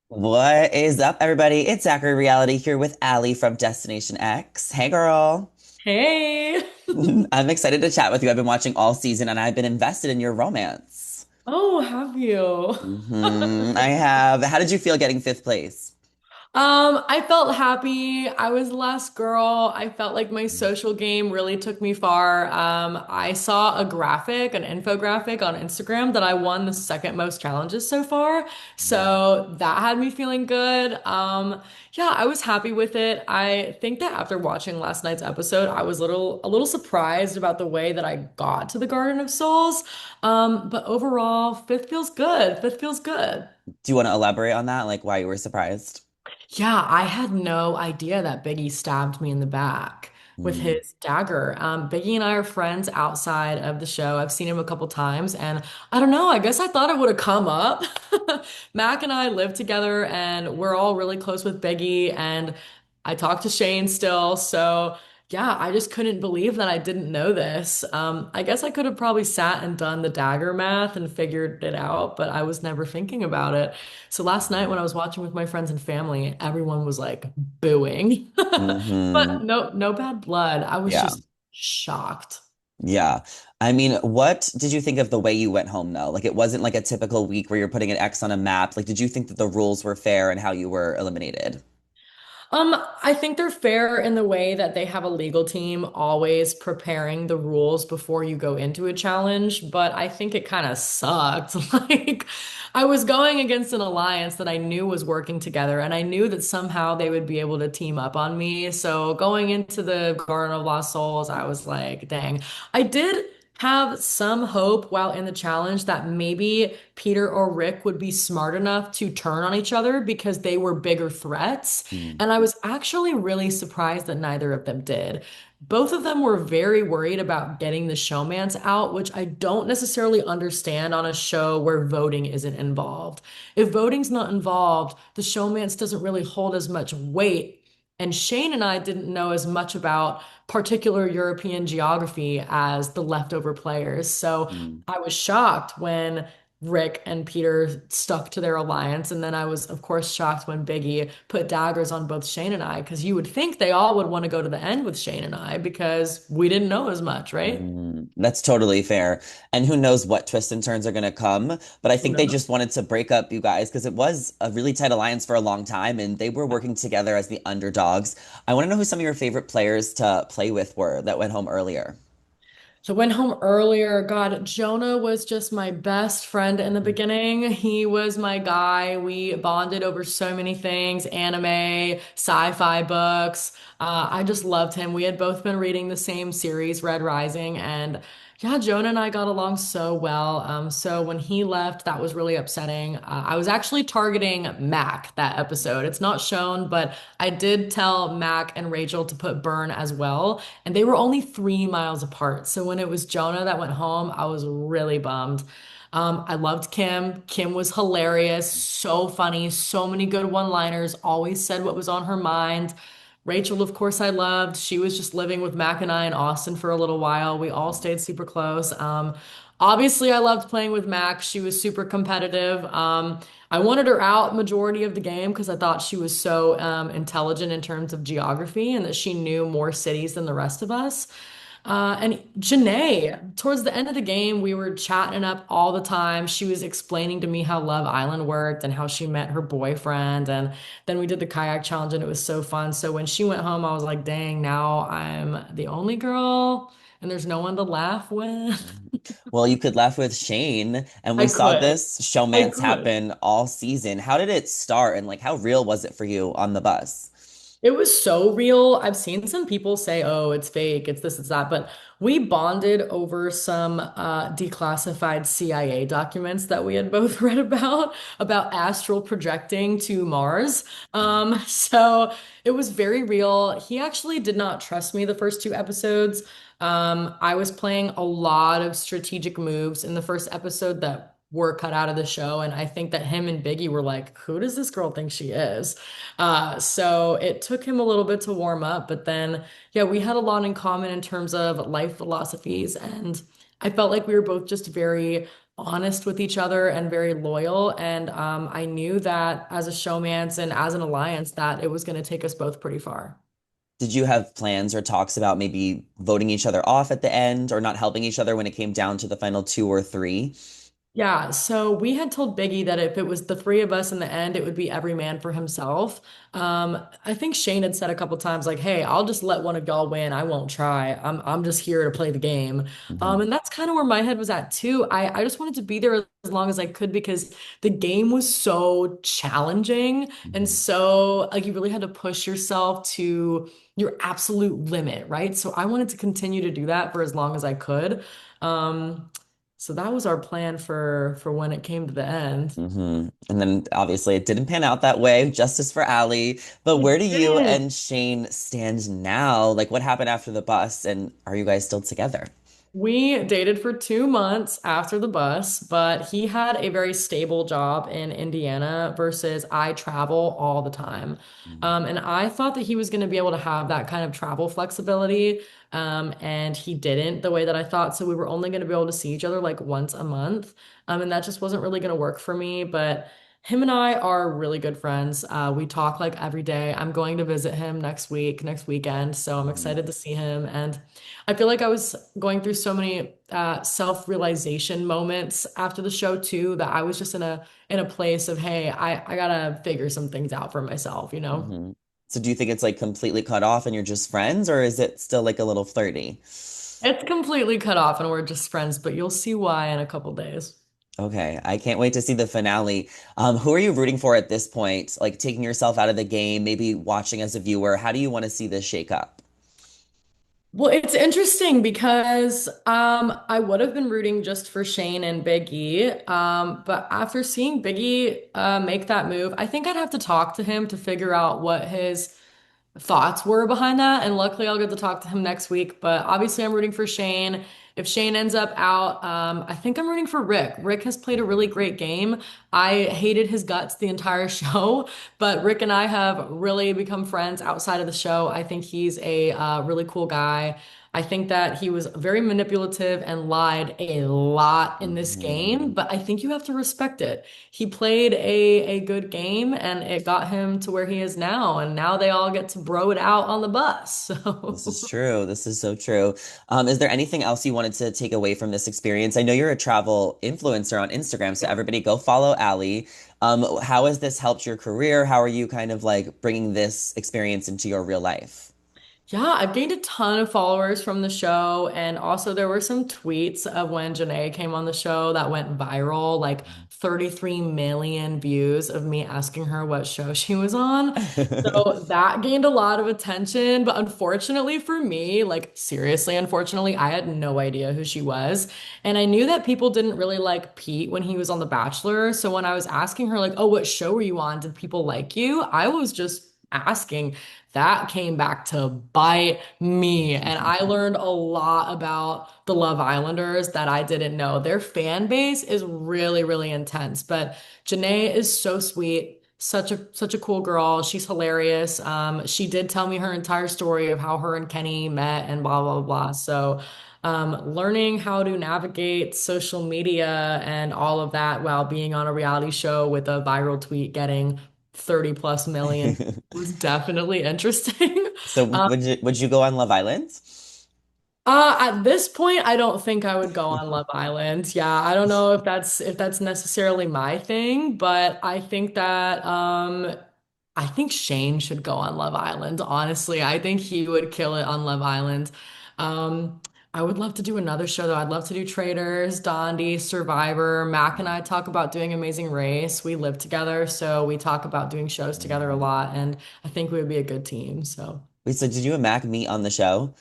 What is up, everybody? It's Zachary Reality here with Ally from Destination X. Hey, girl. Hey. I'm excited to chat with you. I've been watching all season and I've been invested in your romance. Oh, have you? I have. How did you feel getting fifth place? I felt happy. I was the last girl. I felt like my social game really took me far. I saw a graphic, an infographic on Instagram that I won the second most challenges so far. So that had me feeling good. Yeah, I was happy with it. I think that after watching last night's episode, I was a little surprised about the way that I got to the Garden of Souls. But overall, fifth feels good. Fifth feels good. Do you want to elaborate on that? Like why you were surprised? Yeah, I had no idea that Biggie stabbed me in the back with Mm, his dagger. Biggie and I are friends outside of the show. I've seen him a couple times, and I don't know, I guess I thought it would have come up. Mac and I live together, and we're all really close with Biggie, and I talk to Shane still. So, yeah, I just couldn't believe that I didn't know this. I guess I could have probably sat and done the dagger math and figured it out, but I was never thinking about it. So last night when I was watching with my friends and family, everyone was like booing. hmm But no bad blood. I was Yeah. just shocked. Yeah. I mean, what did you think of the way you went home though? Like it wasn't like a typical week where you're putting an X on a map. Like, did you think that the rules were fair and how you were eliminated? I think they're fair in the way that they have a legal team always preparing the rules before you go into a challenge, but I think it kind of sucked. Like, I was going against an alliance that I knew was working together, and I knew that somehow they would be able to team up on me. So going into the Garden of Lost Souls, I was like, dang. I did have some hope while in the challenge that maybe Peter or Rick would be smart enough to turn on each other because they were bigger threats. Mm, And I was actually really surprised that neither of them did. Both of them were very worried about getting the showmance out, which I don't necessarily understand on a show where voting isn't involved. If voting's not involved, the showmance doesn't really hold as much weight. And Shane and I didn't know as much about particular European geography as the leftover players. So mm. I was shocked when Rick and Peter stuck to their alliance. And then I was, of course, shocked when Biggie put daggers on both Shane and I, because you would think they all would want to go to the end with Shane and I because we didn't know as much, right? That's totally fair. And who knows what twists and turns are going to come. But I Who think they knows? just wanted to break up you guys because it was a really tight alliance for a long time and they were working together as the underdogs. I want to know who some of your favorite players to play with were that went home earlier. So went home earlier. God, Jonah was just my best friend in the beginning. He was my guy. We bonded over so many things, anime, sci-fi books. I just loved him. We had both been reading the same series, Red Rising, and yeah, Jonah and I got along so well. So when he left, that was really upsetting. I was actually targeting Mac that episode. It's not shown, but I did tell Mac and Rachel to put Burn as well. And they were only 3 miles apart. So when it was Jonah that went home, I was really bummed. I loved Kim. Kim was hilarious, so funny, so many good one-liners, always said what was on her mind. Rachel, of course, I loved. She was just living with Mac and I in Austin for a little while. We all stayed super close. Obviously, I loved playing with Mac. She was super competitive. I wanted her out majority of the game because I thought she was so intelligent in terms of geography and that she knew more cities than the rest of us. And Janae, towards the end of the game, we were chatting it up all the time. She was explaining to me how Love Island worked and how she met her boyfriend. And then we did the kayak challenge and it was so fun. So when she went home, I was like, dang, now I'm the only girl and there's no one to laugh with. Well, you could laugh with Shane, and we I saw could. this I showmance could. happen all season. How did it start, and like how real was it for you on the bus? It was so real. I've seen some people say, oh, it's fake, it's this, it's that, but we bonded over some declassified CIA documents that we had both read about astral projecting to Mars. So it was very real. He actually did not trust me the first two episodes. I was playing a lot of strategic moves in the first episode that were cut out of the show, and I think that him and Biggie were like, who does this girl think she is? So it took him a little bit to warm up, but then, yeah, we had a lot in common in terms of life philosophies. And I felt like we were both just very honest with each other and very loyal. And I knew that as a showmance and as an alliance, that it was going to take us both pretty far. Did you have plans or talks about maybe voting each other off at the end or not helping each other when it came down to the final two or three? Yeah, so we had told Biggie that if it was the three of us in the end, it would be every man for himself. I think Shane had said a couple times, like, "Hey, I'll just let one of y'all win. I won't try. I'm just here to play the game." Hmm. And that's kind of where my head was at too. I just wanted to be there as long as I could because the game was so challenging and Hmm. so like you really had to push yourself to your absolute limit, right? So I wanted to continue to do that for as long as I could. Um, so that was our plan for when it came to the end. Hmm. And then obviously it didn't pan out that way. Justice for Ally. But It where do you didn't. and Shane stand now? Like what happened after the bus? And are you guys still together? We dated for 2 months after the bus, but he had a very stable job in Indiana versus I travel all the time. And I thought that he was going to be able to have that kind of travel flexibility. And he didn't the way that I thought. So we were only going to be able to see each other like once a month. And that just wasn't really going to work for me. But him and I are really good friends. We talk like every day. I'm going to visit him next week, next weekend. So I'm Mhm. excited to see him. And I feel like I was going through so many self-realization moments after the show too that I was just in a place of, hey, I gotta figure some things out for myself, you know? Hmm. So do you think it's like completely cut off and you're just friends, or is it still like a little flirty? It's completely cut off and we're just friends, but you'll see why in a couple days. Okay, I can't wait to see the finale. Who are you rooting for at this point? Like taking yourself out of the game, maybe watching as a viewer. How do you want to see this shake up? Well, it's interesting because I would have been rooting just for Shane and Biggie. But after seeing Biggie make that move, I think I'd have to talk to him to figure out what his thoughts were behind that. And luckily, I'll get to talk to him next week. But obviously, I'm rooting for Shane. If Shane ends up out, I think I'm rooting for Rick. Rick has played a really great game. I hated his guts the entire show, but Rick and I have really become friends outside of the show. I think he's a really cool guy. I think that he was very manipulative and lied a lot in this game, Mhm. but I think you have to respect it. He played a good game and it got him to where he is now. And now they all get to bro it out on the bus. This is So true. This is so true. Is there anything else you wanted to take away from this experience? I know you're a travel influencer on Instagram, so yeah. everybody go follow Ally. How has this helped your career? How are you kind of like bringing this experience into your real life? Yeah, I've gained a ton of followers from the show. And also, there were some tweets of when Janae came on the show that went viral, like 33 million views of me asking her what show she was on. So that gained a lot of attention. But unfortunately for me, like seriously, unfortunately, I had no idea who she was. And I knew that people didn't really like Pete when he was on The Bachelor. So when I was asking her, like, oh, what show were you on? Did people like you? I was just asking that came back to bite me. And I learned a lot about the Love Islanders that I didn't know. Their fan base is really, really intense. But Janae is so sweet. Such a cool girl. She's hilarious. She did tell me her entire story of how her and Kenny met and blah blah blah. So learning how to navigate social media and all of that while being on a reality show with a viral tweet getting 30 plus million was definitely interesting. So Um, would you go on Love Island? at this point, I don't think I would go on Love Island. Yeah, I don't know if that's necessarily my thing, but I think that I think Shane should go on Love Island. Honestly, I think he would kill it on Love Island. Um, I would love to do another show though. I'd love to do Traders, Dondi, Survivor. Mac and I talk about doing Amazing Race. We live together, so we talk about doing shows together a lot, and I think we would be a good team. So. Wait, so did you and Mac meet on the show?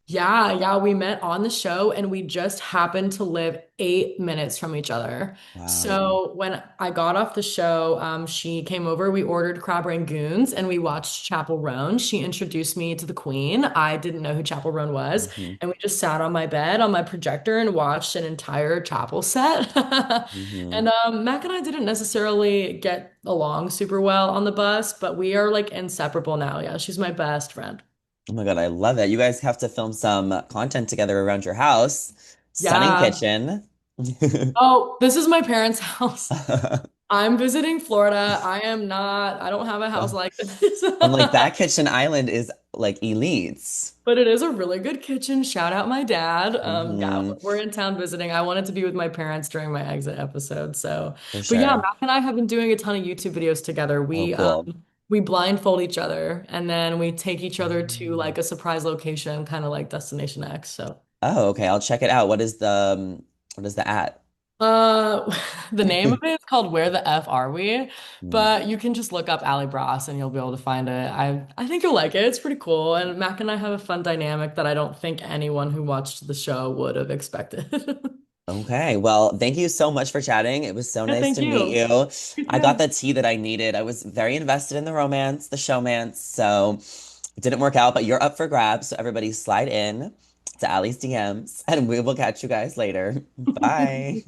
Yeah, yeah, we met on the show and we just happened to live 8 minutes from each other. Wow. So when I got off the show, she came over, we ordered crab rangoons and we watched Chapel Roan. She introduced me to the Queen. I didn't know who Chapel Roan was, Hmm. and we just sat on my bed on my projector and watched an entire chapel set. Hmm. And Mac and I didn't necessarily get along super well on the bus, but we are like inseparable now. Yeah, she's my best friend. Oh my God, I love it. You guys have to film some content together around your house. Stunning Yeah. kitchen. Oh, this is my parents' house. I'm visiting Florida. I don't have a house like this. I'm like, that kitchen island is like elites. But it is a really good kitchen. Shout out my dad. Yeah, Hmm. we're in town visiting. I wanted to be with my parents during my exit episode. So, For but yeah, sure. Mac and I have been doing a ton of YouTube videos together. Oh, cool. We blindfold each other and then we take each other to Um, like a surprise location, kind of like Destination X. So, Oh, okay. I'll check it out. What is the at? uh, the name of it is called Where the F Are We? Hmm. But you can just look up Ali Bross and you'll be able to find it. I think you'll like it. It's pretty cool. And Mac and I have a fun dynamic that I don't think anyone who watched the show would have expected. Okay. Well, thank you so much for chatting. It was so Yeah, nice thank to meet you. you. You I got too. the tea that I needed. I was very invested in the romance, the showmance, so it didn't work out, but you're up for grabs. So everybody slide in to Allie's DMs and we will catch you guys later. Bye.